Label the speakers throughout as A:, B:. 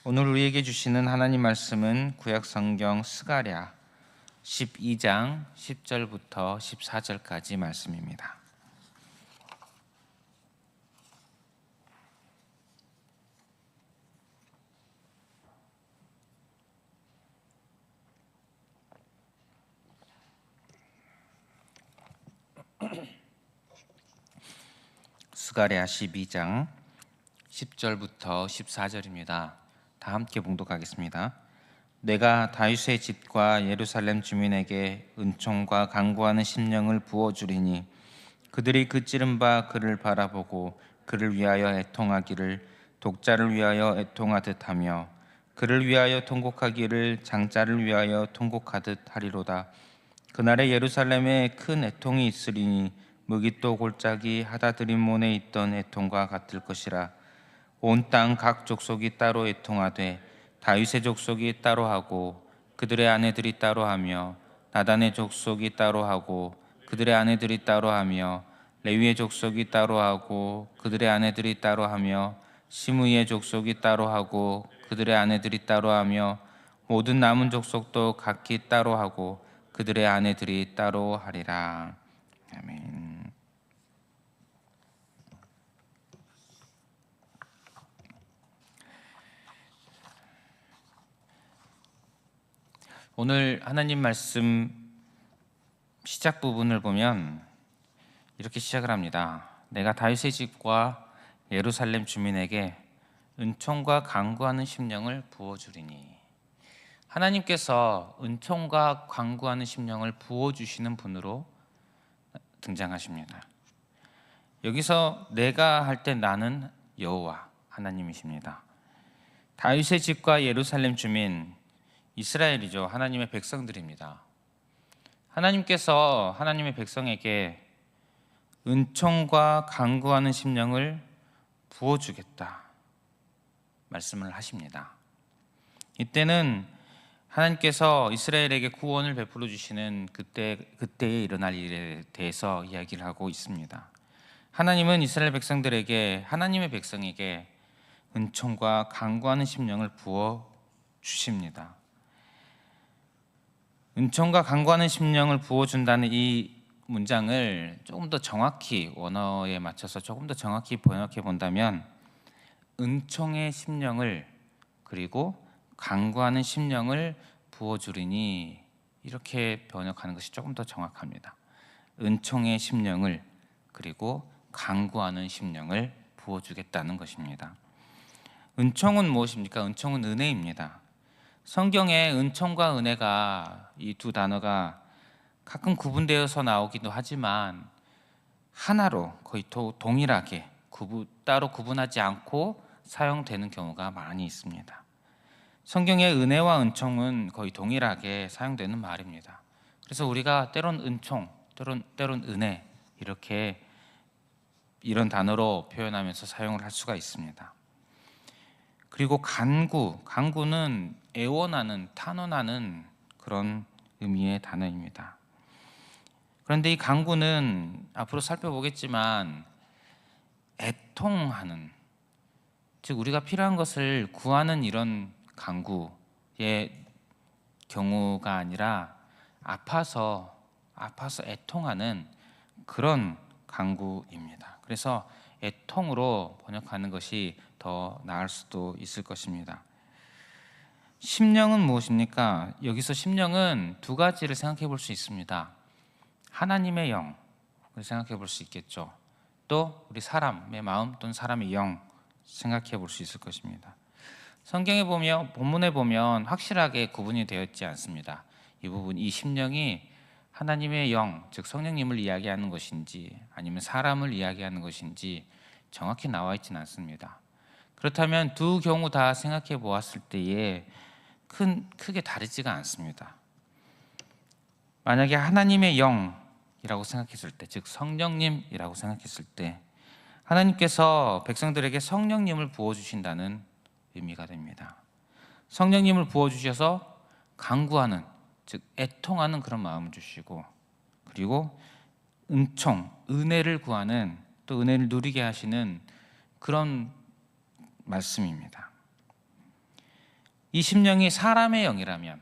A: 오늘 우리에게 주시는 하나님 말씀은 구약성경 스가랴 12장 10절부터 14절까지 말씀입니다. 스가랴 12장 10절부터 14절입니다. 다 함께 봉독하겠습니다. 내가 다윗의 집과 예루살렘 주민에게 은총과 간구하는 심령을 부어주리니 그들이 그찌른 바 그를 바라보고 그를 위하여 애통하기를 독자를 위하여 애통하듯 하며 그를 위하여 통곡하기를 장자를 위하여 통곡하듯 하리로다. 그날에 예루살렘에 큰 애통이 있으리니 무깃도 골짜기 하다드림몬에 있던 애통과 같을 것이라. 온 땅 각 족속이 따로 애통하되 다윗의 족속이 따로 하고 그들의 아내들이 따로 하며 나단의 족속이 따로 하고 그들의 아내들이 따로 하며 레위의 족속이 따로 하고 그들의 아내들이 따로 하며 시므이의 족속이 따로 하고 그들의 아내들이 따로 하며 모든 남은 족속도 각기 따로 하고 그들의 아내들이 따로 하리라. 아멘. 오늘 하나님 말씀 시작 부분을 보면 이렇게 시작을 합니다. 내가 다윗의 집과 예루살렘 주민에게 은총과 간구하는 심령을 부어주리니. 하나님께서 은총과 간구하는 심령을 부어주시는 분으로 등장하십니다. 여기서 내가 할 때 나는 여호와 하나님이십니다. 다윗의 집과 예루살렘 주민, 이스라엘이죠. 하나님의 백성들입니다. 하나님께서 하나님의 백성에게 은총과 간구하는 심령을 부어주겠다 말씀을 하십니다. 이때는 하나님께서 이스라엘에게 구원을 베풀어 주시는 그때에 일어날 일에 대해서 이야기를 하고 있습니다. 하나님은 이스라엘 백성들에게, 하나님의 백성에게 은총과 간구하는 심령을 부어 주십니다. 은총과 간구하는 심령을 부어준다는 이 문장을 조금 더 정확히, 원어에 맞춰서 조금 더 정확히 번역해 본다면 은총의 심령을 그리고 간구하는 심령을 부어주리니, 이렇게 번역하는 것이 조금 더 정확합니다. 은총의 심령을 그리고 간구하는 심령을 부어주겠다는 것입니다. 은총은 무엇입니까? 은총은 은혜입니다. 성경에 은총과 은혜가, 이 두 단어가 가끔 구분되어서 나오기도 하지만 하나로 거의 동일하게 따로 구분하지 않고 사용되는 경우가 많이 있습니다. 성경의 은혜와 은총은 거의 동일하게 사용되는 말입니다. 그래서 우리가 때론 은총, 때론 은혜, 이런 단어로 표현하면서 사용을 할 수가 있습니다. 그리고 간구는 애원하는, 탄원하는 그런 의미의 단어입니다. 그런데 이 간구는 앞으로 살펴보겠지만 애통하는, 즉 우리가 필요한 것을 구하는 이런 간구의 경우가 아니라 아파서 애통하는 그런 간구입니다. 그래서 애통으로 번역하는 것이 더 나을 수도 있을 것입니다. 심령은 무엇입니까? 여기서 심령은 두 가지를 생각해 볼 수 있습니다. 하나님의 영을 생각해 볼 수 있겠죠. 또 우리 사람의 마음 또는 사람의 영 생각해 볼 수 있을 것입니다. 성경에 보면, 본문에 보면 확실하게 구분이 되어 있지 않습니다. 이 부분, 이 심령이 하나님의 영, 즉 성령님을 이야기하는 것인지 아니면 사람을 이야기하는 것인지 정확히 나와 있지는 않습니다. 그렇다면 두 경우 다 생각해 보았을 때에 크게 다르지가 않습니다. 만약에 하나님의 영이라고 생각했을 때, 즉 성령님이라고 생각했을 때, 하나님께서 백성들에게 성령님을 부어주신다는 의미가 됩니다. 성령님을 부어주셔서 간구하는, 즉 애통하는 그런 마음을 주시고, 그리고 은총, 은혜를 구하는, 또 은혜를 누리게 하시는 그런 말씀입니다. 이 심령이 사람의 영이라면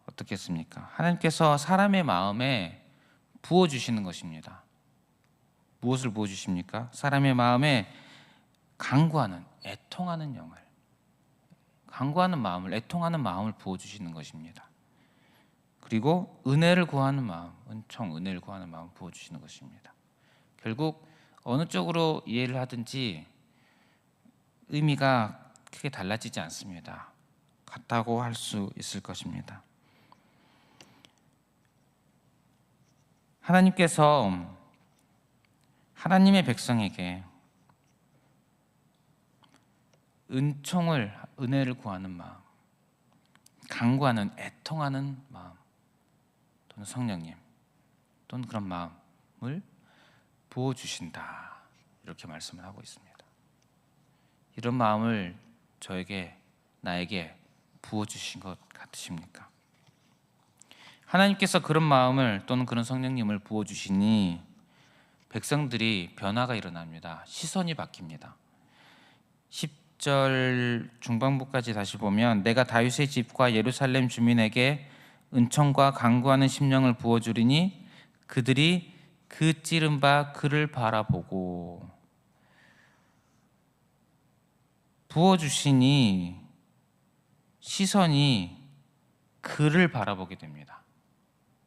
A: 어떻겠습니까? 하나님께서 사람의 마음에 부어주시는 것입니다. 무엇을 부어주십니까? 사람의 마음에 간구하는, 애통하는 영을, 간구하는 마음을, 애통하는 마음을 부어주시는 것입니다. 그리고 은혜를 구하는 마음, 은혜를 구하는 마음을 부어주시는 것입니다. 결국 어느 쪽으로 이해를 하든지 의미가 크게 달라지지 않습니다. 같다고 할 수 있을 것입니다. 하나님께서 하나님의 백성에게 은혜를 구하는 마음, 간구하는, 애통하는 마음, 또는 성령님, 또는 그런 마음을 부어주신다, 이렇게 말씀을 하고 있습니다. 이런 마음을 나에게 부어주신 것 같으십니까? 하나님께서 그런 마음을 또는 그런 성령님을 부어주시니 백성들이 변화가 일어납니다. 시선이 바뀝니다. 10절 중반부까지 다시 보면 내가 다윗의 집과 예루살렘 주민에게 은총과 간구하는 심령을 부어주리니 그들이 그 찌른 바 그를 바라보고, 부어주시니 시선이 그를 바라보게 됩니다.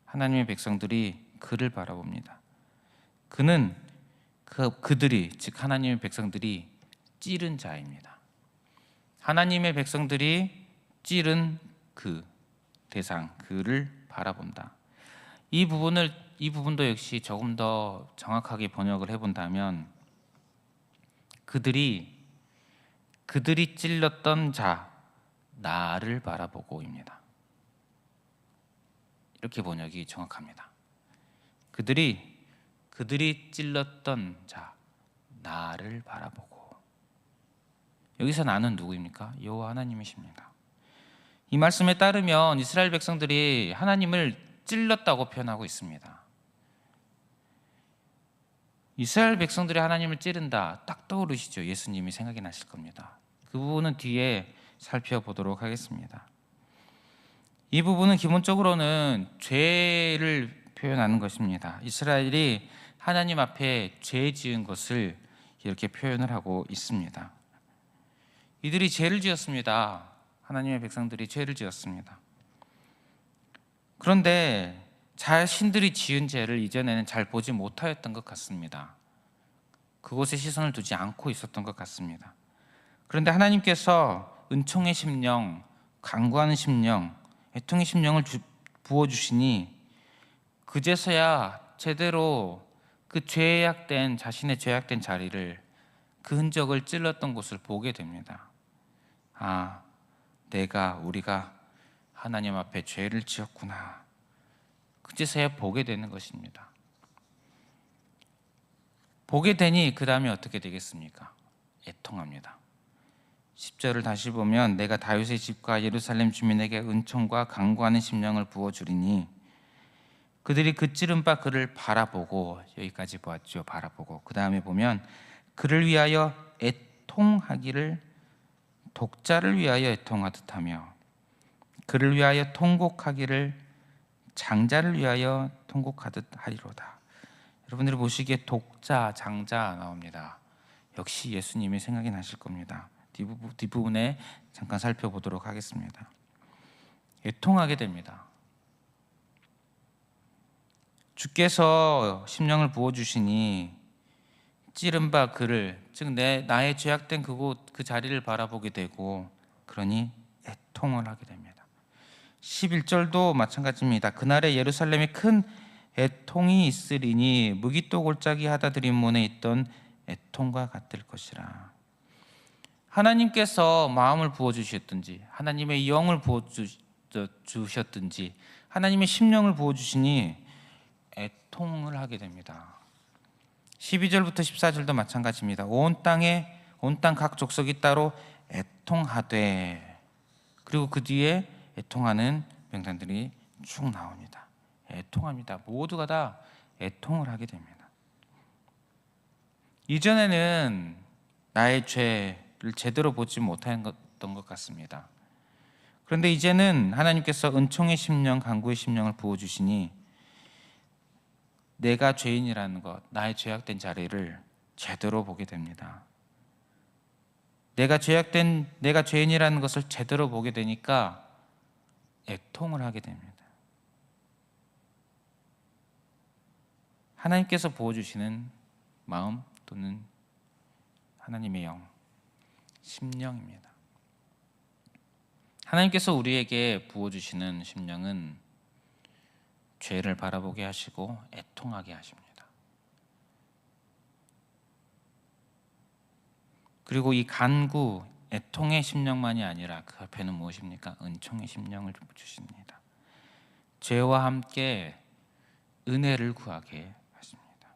A: 하나님의 백성들이 그를 바라봅니다. 그들이, 즉 하나님의 백성들이 찌른 자입니다. 하나님의 백성들이 찌른 그 대상, 그를 바라본다. 이 부분도 역시 조금 더 정확하게 번역을 해본다면 그들이 찔렀던 자, 나를 바라보고입니다. 이렇게 번역이 정확합니다. 그들이 찔렀던 자, 나를 바라보고. 여기서 나는 누구입니까? 여호와 하나님이십니다. 이 말씀에 따르면 이스라엘 백성들이 하나님을 찔렀다고 표현하고 있습니다. 이스라엘 백성들이 하나님을 찌른다, 딱 떠오르시죠? 예수님이 생각이 나실 겁니다. 그 부분은 뒤에 살펴보도록 하겠습니다. 이 부분은 기본적으로는 죄를 표현하는 것입니다. 이스라엘이 하나님 앞에 죄 지은 것을 이렇게 표현을 하고 있습니다. 이들이 죄를 지었습니다. 하나님의 백성들이 죄를 지었습니다. 그런데 자신들이 지은 죄를 이전에는 잘 보지 못하였던 것 같습니다. 그곳에 시선을 두지 않고 있었던 것 같습니다. 그런데 하나님께서 은총의 심령, 간구하는 심령, 애통의 심령을 부어주시니 그제서야 제대로 그 자신의 죄악된 자리를, 그 흔적을 찔렀던 곳을 보게 됩니다. 아, 우리가 하나님 앞에 죄를 지었구나. 그제서야 보게 되는 것입니다. 보게 되니 그 다음에 어떻게 되겠습니까? 애통합니다. 10절을 다시 보면 내가 다윗의 집과 예루살렘 주민에게 은총과 간구하는 심령을 부어주리니 그들이 그 찌른 바 그를 바라보고, 여기까지 보았죠. 바라보고. 그 다음에 보면 그를 위하여 애통하기를 독자를 위하여 애통하듯 하며 그를 위하여 통곡하기를 장자를 위하여 통곡하듯 하리로다. 여러분들이 보시기에 독자, 장자 나옵니다. 역시 예수님이 생각이 나실 겁니다. 뒷부분에 잠깐 살펴보도록 하겠습니다. 애통하게 됩니다. 주께서 심령을 부어주시니 찌른 바 그를, 즉 나의 죄악된 그 자리를 바라보게 되고, 그러니 애통을 하게 됩니다. 11절도 마찬가지입니다. 그날에 예루살렘에 큰 애통이 있으리니 무기또 골짜기 하다드림 문에 있던 애통과 같을 것이라. 하나님께서 마음을 부어주셨든지, 하나님의 영을 부어주셨든지, 하나님의 심령을 부어주시니 애통을 하게 됩니다. 12절부터 14절도 마찬가지입니다. 온 땅 각 족속이 따로 애통하되, 그리고 그 뒤에 애통하는 명단들이 쭉 나옵니다. 애통합니다. 모두가 다 애통을 하게 됩니다. 이전에는 나의 죄를 제대로 보지 못했던 것 같습니다. 그런데 이제는 하나님께서 은총의 심령, 간구의 심령을 부어주시니 내가 죄인이라는 것, 나의 죄악된 자리를 제대로 보게 됩니다. 내가 죄인이라는 것을 제대로 보게 되니까 애통을 하게 됩니다. 하나님께서 부어주시는 마음 또는 하나님의 영, 심령입니다. 하나님께서 우리에게 부어주시는 심령은 죄를 바라보게 하시고 애통하게 하십니다. 그리고 이 간구, 애통의 심령만이 아니라 그 앞에는 무엇입니까? 은총의 심령을 주십니다. 죄와 함께 은혜를 구하게 하십니다.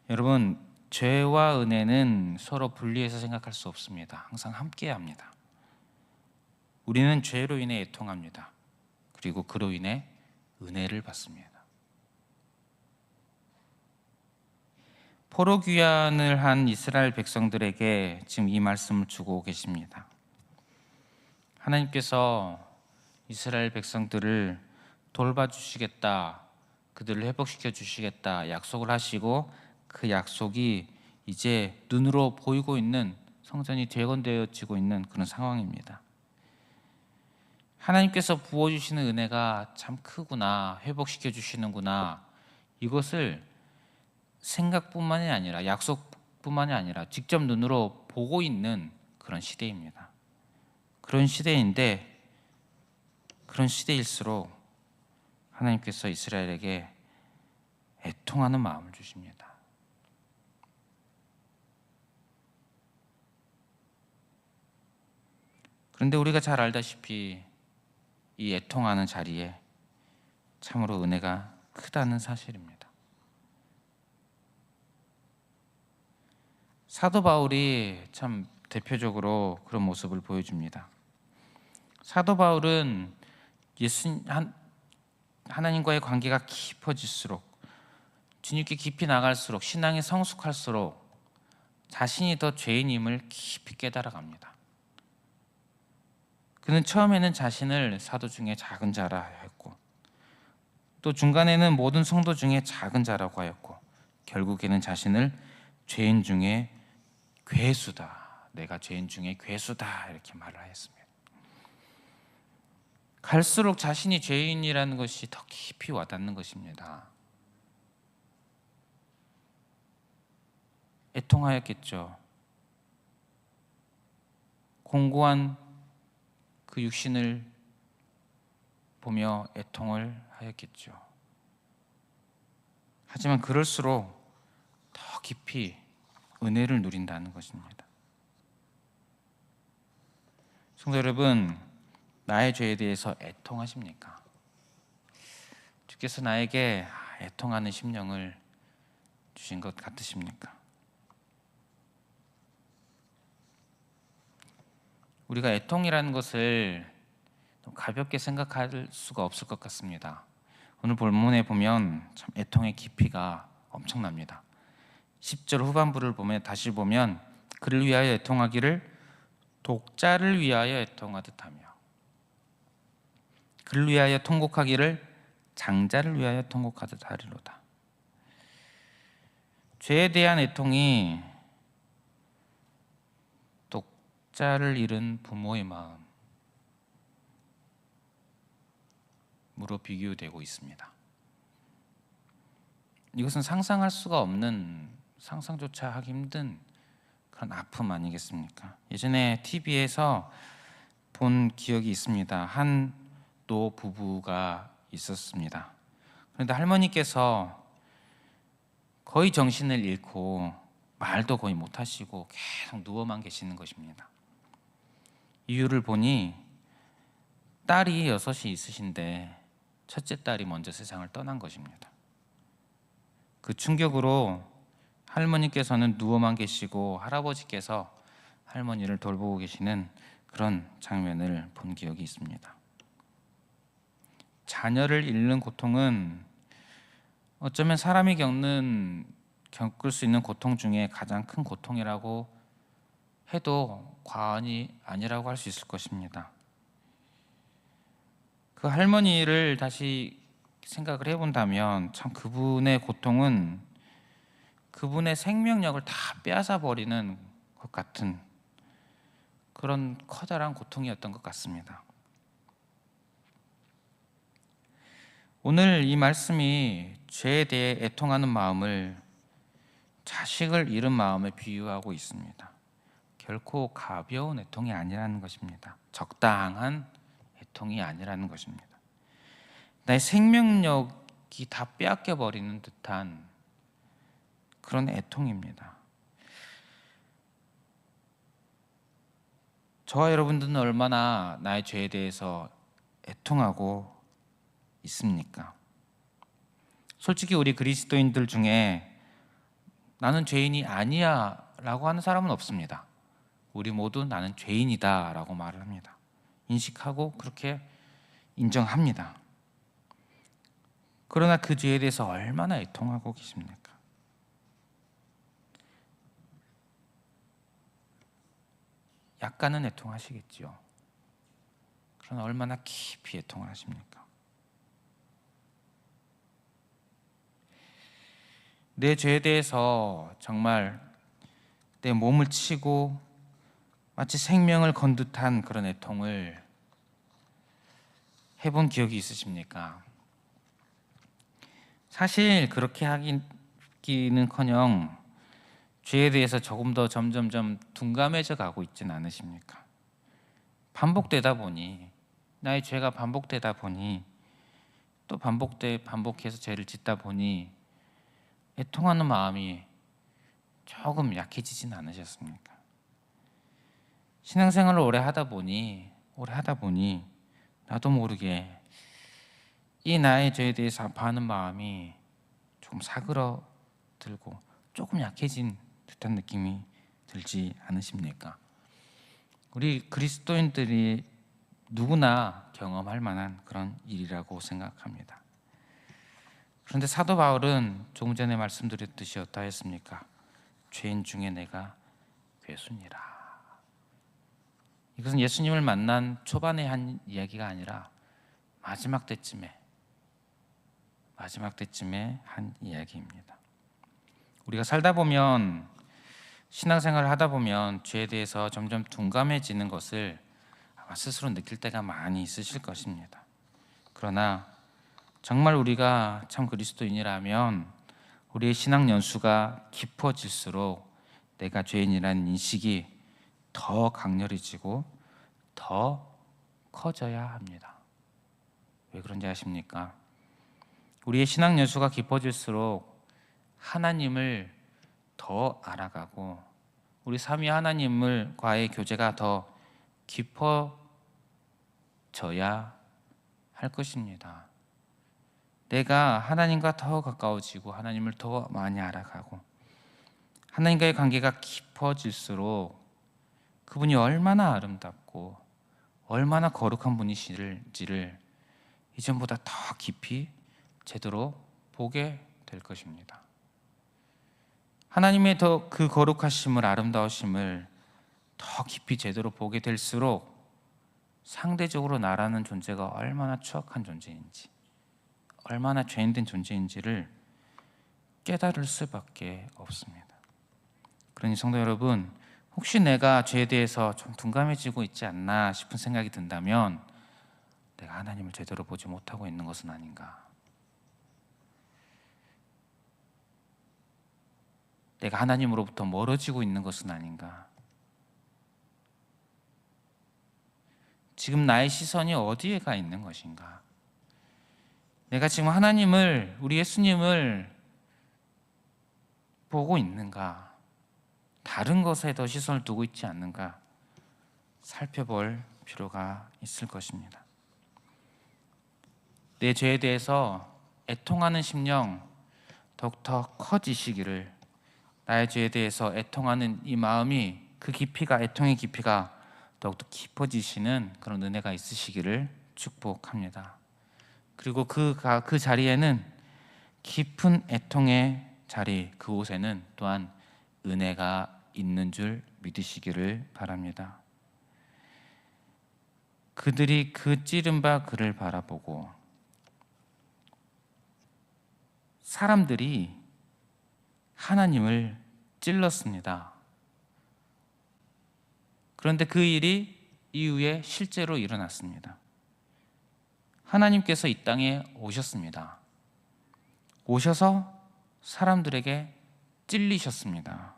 A: 여러분, 죄와 은혜는 서로 분리해서 생각할 수 없습니다. 항상 함께 합니다. 우리는 죄로 인해 애통합니다. 그리고 그로 인해 은혜를 받습니다. 포로 귀환을 한 이스라엘 백성들에게 지금 이 말씀을 주고 계십니다. 하나님께서 이스라엘 백성들을 돌봐주시겠다, 그들을 회복시켜 주시겠다 약속을 하시고 그 약속이 이제 눈으로 보이고 있는, 성전이 재건되어지고 있는 그런 상황입니다. 하나님께서 부어주시는 은혜가 참 크구나, 회복시켜 주시는구나, 이것을 생각뿐만이 아니라 약속뿐만이 아니라 직접 눈으로 보고 있는 그런 시대입니다. 그런 시대인데, 그런 시대일수록 하나님께서 이스라엘에게 애통하는 마음을 주십니다. 그런데 우리가 잘 알다시피 이 애통하는 자리에 참으로 은혜가 크다는 사실입니다. 사도 바울이 참 대표적으로 그런 모습을 보여줍니다. 사도 바울은 하나님과의 관계가 깊어질수록, 주님께 깊이 나갈수록, 신앙이 성숙할수록 자신이 더 죄인임을 깊이 깨달아갑니다. 그는 처음에는 자신을 사도 중에 작은 자라 했고, 또 중간에는 모든 성도 중에 작은 자라고 하였고, 결국에는 자신을 죄인 중에 괴수다, 내가 죄인 중에 괴수다, 이렇게 말을 하였습니다. 갈수록 자신이 죄인이라는 것이 더 깊이 와닿는 것입니다. 애통하였겠죠. 공고한 그 육신을 보며 애통을 하였겠죠. 하지만 그럴수록 더 깊이 은혜를 누린다는 것입니다. 성도 여러분, 나의 죄에 대해서 애통하십니까? 주께서 나에게 애통하는 심령을 주신 것 같으십니까? 우리가 애통이라는 것을 가볍게 생각할 수가 없을 것 같습니다. 오늘 본문에 보면 참 애통의 깊이가 엄청납니다. 10절 후반부를 다시 보면 그를 위하여 애통하기를 독자를 위하여 애통하듯 하며, 그를 위하여 통곡하기를 장자를 위하여 통곡하듯 하리로다. 죄에 대한 애통이 독자를 잃은 부모의 마음으로 비교되고 있습니다. 이것은 상상할 수가 없는, 상상조차 하기 힘든 그런 아픔 아니겠습니까? 예전에 TV에서 본 기억이 있습니다. 한 노 부부가 있었습니다. 그런데 할머니께서 거의 정신을 잃고 말도 거의 못하시고 계속 누워만 계시는 것입니다. 이유를 보니 딸이 6이 있으신데 첫째 딸이 먼저 세상을 떠난 것입니다. 그 충격으로 할머니께서는 누워만 계시고 할아버지께서 할머니를 돌보고 계시는 그런 장면을 본 기억이 있습니다. 자녀를 잃는 고통은 어쩌면 사람이 겪을 수 있는 고통 중에 가장 큰 고통이라고 해도 과언이 아니라고 할 수 있을 것입니다. 그 할머니를 다시 생각을 해본다면 참 그분의 고통은 그분의 생명력을 다 빼앗아 버리는 것 같은 그런 커다란 고통이었던 것 같습니다. 오늘 이 말씀이 죄에 대해 애통하는 마음을 자식을 잃은 마음에 비유하고 있습니다. 결코 가벼운 애통이 아니라는 것입니다. 적당한 애통이 아니라는 것입니다. 나의 생명력이 다 빼앗겨 버리는 듯한 그런 애통입니다. 저와 여러분들은 얼마나 나의 죄에 대해서 애통하고 있습니까? 솔직히 우리 그리스도인들 중에 나는 죄인이 아니야 라고 하는 사람은 없습니다. 우리 모두 나는 죄인이다 라고 말을 합니다. 인식하고 그렇게 인정합니다. 그러나 그 죄에 대해서 얼마나 애통하고 계십니까? 약간은 애통하시겠죠. 그러나 얼마나 깊이 애통을 하십니까? 내 죄에 대해서 정말 내 몸을 치고 마치 생명을 건 듯한 그런 애통을 해본 기억이 있으십니까? 사실 그렇게 하기는커녕 죄에 대해서 조금 더 점점점 둔감해져 가고 있지는 않으십니까? 반복되다 보니 나의 죄가 반복되다 보니 또 반복해서 죄를 짓다 보니 애통하는 마음이 조금 약해지진 않으셨습니까? 신앙생활을 오래 하다 보니 나도 모르게 이 나의 죄에 대해서 아파하는 마음이 조금 사그러들고 조금 약해진 듯한 느낌이 들지 않으십니까? 우리 그리스도인들이 누구나 경험할 만한 그런 일이라고 생각합니다. 그런데 사도 바울은 조금 전에 말씀드렸듯이 어떠했습니까? 죄인 중에 내가 괴순이라. 이것은 예수님을 만난 초반에 한 이야기가 아니라 마지막 때쯤에 한 이야기입니다. 우리가 살다 보면 신앙생활을 하다 보면 죄에 대해서 점점 둔감해지는 것을 아마 스스로 느낄 때가 많이 있으실 것입니다. 그러나 정말 우리가 참 그리스도인이라면 우리의 신앙 연수가 깊어질수록 내가 죄인이라는 인식이 더 강렬해지고 더 커져야 합니다. 왜 그런지 아십니까? 우리의 신앙 연수가 깊어질수록 하나님을 더 알아가고 우리 삼위 하나님과의 교제가 더 깊어져야 할 것입니다. 내가 하나님과 더 가까워지고 하나님을 더 많이 알아가고 하나님과의 관계가 깊어질수록 그분이 얼마나 아름답고 얼마나 거룩한 분이실지를 이전보다 더 깊이 제대로 보게 될 것입니다. 하나님의 더 그 거룩하심을 아름다우심을 더 깊이 제대로 보게 될수록 상대적으로 나라는 존재가 얼마나 추악한 존재인지 얼마나 죄인된 존재인지를 깨달을 수밖에 없습니다. 그러니 성도 여러분, 혹시 내가 죄에 대해서 좀 둔감해지고 있지 않나 싶은 생각이 든다면 내가 하나님을 제대로 보지 못하고 있는 것은 아닌가, 내가 하나님으로부터 멀어지고 있는 것은 아닌가, 지금 나의 시선이 어디에 가 있는 것인가, 내가 지금 하나님을, 우리 예수님을 보고 있는가, 다른 것에 더 시선을 두고 있지 않는가 살펴볼 필요가 있을 것입니다. 내 죄에 대해서 애통하는 심령 더욱더 커지시기를, 나의 죄에 대해서 애통하는 이 마음이 애통의 깊이가 더욱더 깊어지시는 그런 은혜가 있으시기를 축복합니다. 그리고 그 자리에는 깊은 애통의 자리, 그곳에는 또한 은혜가 있는 줄 믿으시기를 바랍니다. 그들이 그 찌른 바 그를 바라보고 사람들이 하나님을 찔렀습니다. 그런데 그 일이 이후에 실제로 일어났습니다. 하나님께서 이 땅에 오셨습니다. 오셔서 사람들에게 찔리셨습니다.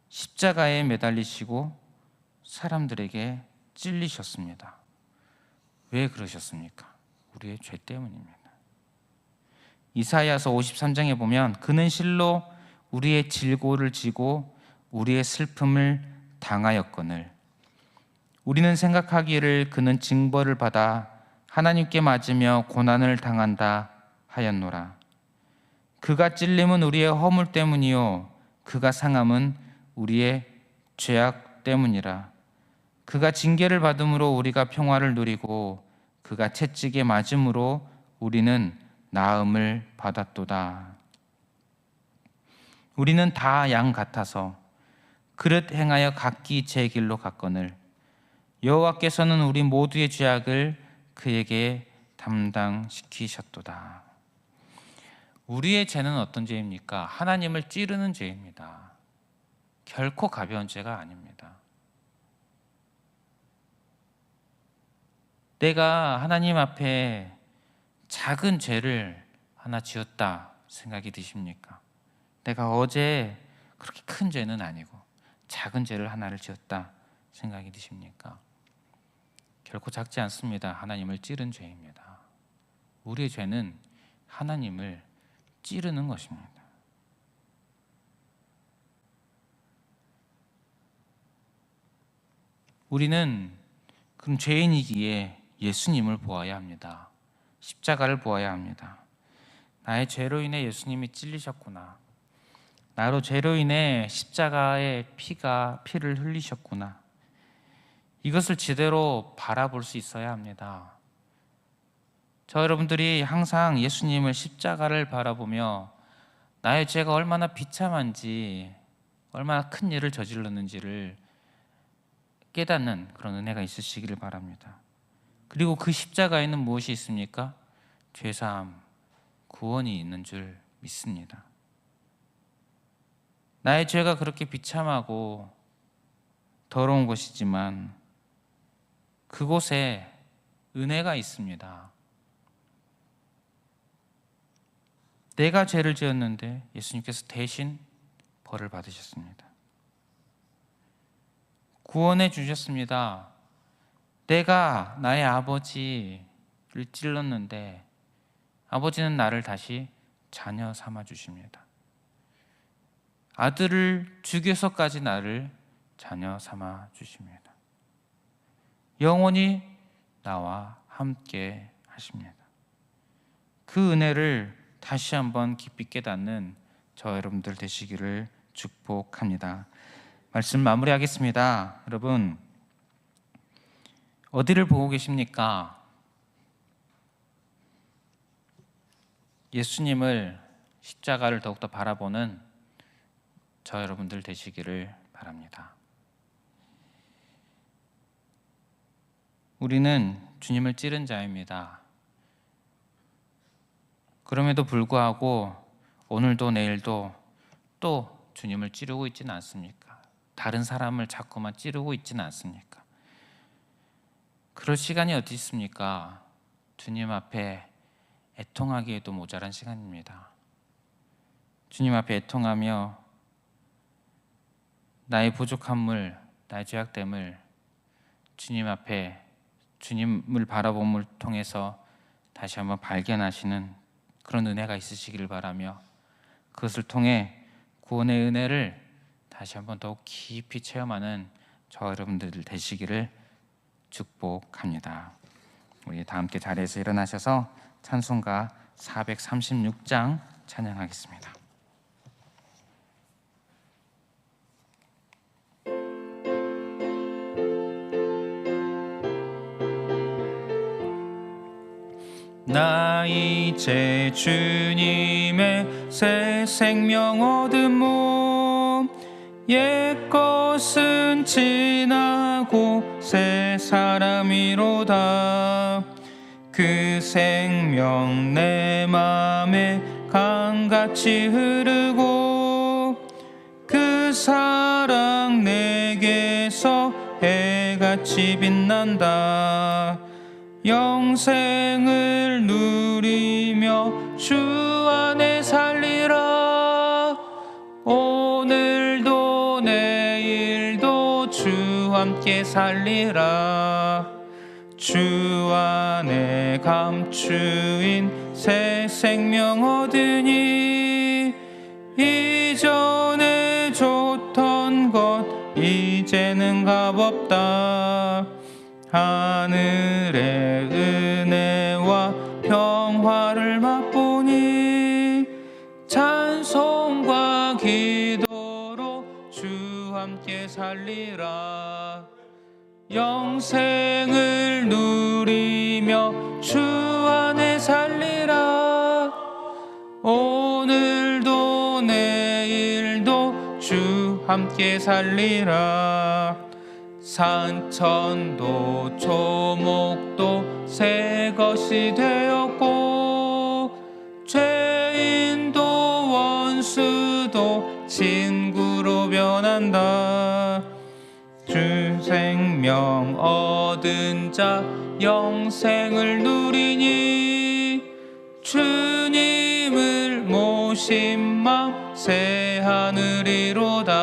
A: 십자가에 매달리시고 사람들에게 찔리셨습니다. 왜 그러셨습니까? 우리의 죄 때문입니다. 이사야서 53장에 보면 그는 실로 우리의 질고를 지고 우리의 슬픔을 당하였거늘 우리는 생각하기를 그는 징벌을 받아 하나님께 맞으며 고난을 당한다 하였노라. 그가 찔림은 우리의 허물 때문이요 그가 상함은 우리의 죄악 때문이라. 그가 징계를 받음으로 우리가 평화를 누리고 그가 채찍에 맞음으로 우리는 나음을 받았도다. 우리는 다 양 같아서 그릇 행하여 각기 제 길로 갔거늘 여호와께서는 우리 모두의 죄악을 그에게 담당시키셨도다. 우리의 죄는 어떤 죄입니까? 하나님을 찌르는 죄입니다. 결코 가벼운 죄가 아닙니다. 내가 하나님 앞에 작은 죄를 하나 지었다 생각이 드십니까? 내가 어제 그렇게 큰 죄는 아니고 작은 죄를 하나를 지었다 생각이 드십니까? 결코 작지 않습니다. 하나님을 찌른 죄입니다. 우리의 죄는 하나님을 찌르는 것입니다. 우리는 그럼 죄인이기에 예수님을 보아야 합니다. 십자가를 보아야 합니다. 나의 죄로 인해 예수님이 찔리셨구나. 나로 죄로 인해 십자가의 피를 흘리셨구나. 이것을 제대로 바라볼 수 있어야 합니다. 저 여러분들이 항상 예수님을 십자가를 바라보며 나의 죄가 얼마나 비참한지, 얼마나 큰 일을 저질렀는지를 깨닫는 그런 은혜가 있으시기를 바랍니다. 그리고 그 십자가에는 무엇이 있습니까? 죄사함, 구원이 있는 줄 믿습니다. 나의 죄가 그렇게 비참하고 더러운 것이지만 그곳에 은혜가 있습니다. 내가 죄를 지었는데 예수님께서 대신 벌을 받으셨습니다. 구원해 주셨습니다. 내가 나의 아버지를 찔렀는데 아버지는 나를 다시 자녀 삼아 주십니다. 아들을 죽여서까지 나를 자녀 삼아 주십니다. 영원히 나와 함께 하십니다. 그 은혜를 다시 한번 깊이 깨닫는 저 여러분들 되시기를 축복합니다. 말씀 마무리하겠습니다. 여러분, 어디를 보고 계십니까? 예수님을, 십자가를 더욱더 바라보는 저 여러분들 되시기를 바랍니다. 우리는 주님을 찌른 자입니다. 그럼에도 불구하고 오늘도 내일도 또 주님을 찌르고 있지는 않습니까? 다른 사람을 자꾸만 찌르고 있지는 않습니까? 그럴 시간이 어디 있습니까? 주님 앞에 애통하기에도 모자란 시간입니다. 주님 앞에 애통하며 나의 부족함을, 나의 죄악됨을 주님 앞에 주님을 바라봄을 통해서 다시 한번 발견하시는 그런 은혜가 있으시기를 바라며 그것을 통해 구원의 은혜를 다시 한번 더욱 깊이 체험하는 저 여러분들 되시기를 축복합니다. 우리 다 함께 자리에서 일어나셔서 찬송가 436장 찬양하겠습니다. 나 이제 주님의 새 생명 얻은 몸 옛것은 지나고 새 사람이로다. 그 생명 내 맘에 강같이 흐르고 그 사랑 내게서 해같이 빛난다. 영생을 누리며 주 안에 살리라. 오늘도 내일도 주 함께 살리라. 주 안에 감추인 새 생명 얻으니 이전에 좋던 것 이제는 값없다. 하늘의 은혜와 평화를 맛보니 찬송과 기도로 주 함께 살리라. 영생을 누리며 주 안에 살리라. 오늘도 내일도 주 함께 살리라. 산천도 초목도 새 것이 되었고 죄인도 원수도 친구로 변한다. 주 생명 얻은 자 영생을 누리니 주님을 모신 맘 새 하늘이로다.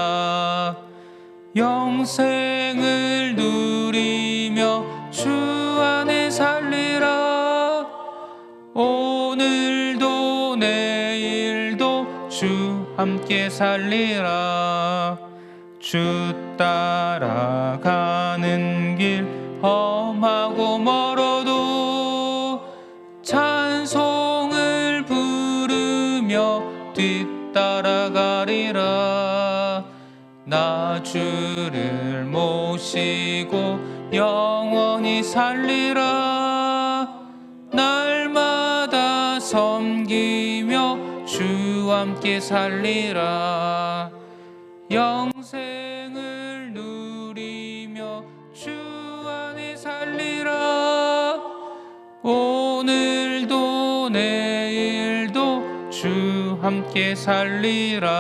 A: 영생을 누리며 주 안에 살리라. 오늘도 내일도 주 함께 살리라. 주 따라가는 길 험하고 멀어도 찬송을 부르며 뒤따라가리라. 나 주를 모시고 영원히 살리라. 날마다 섬기며 주 함께 살리라. 영생을 누리며 주 안에 살리라. 오늘도 내일도 주 함께 살리라.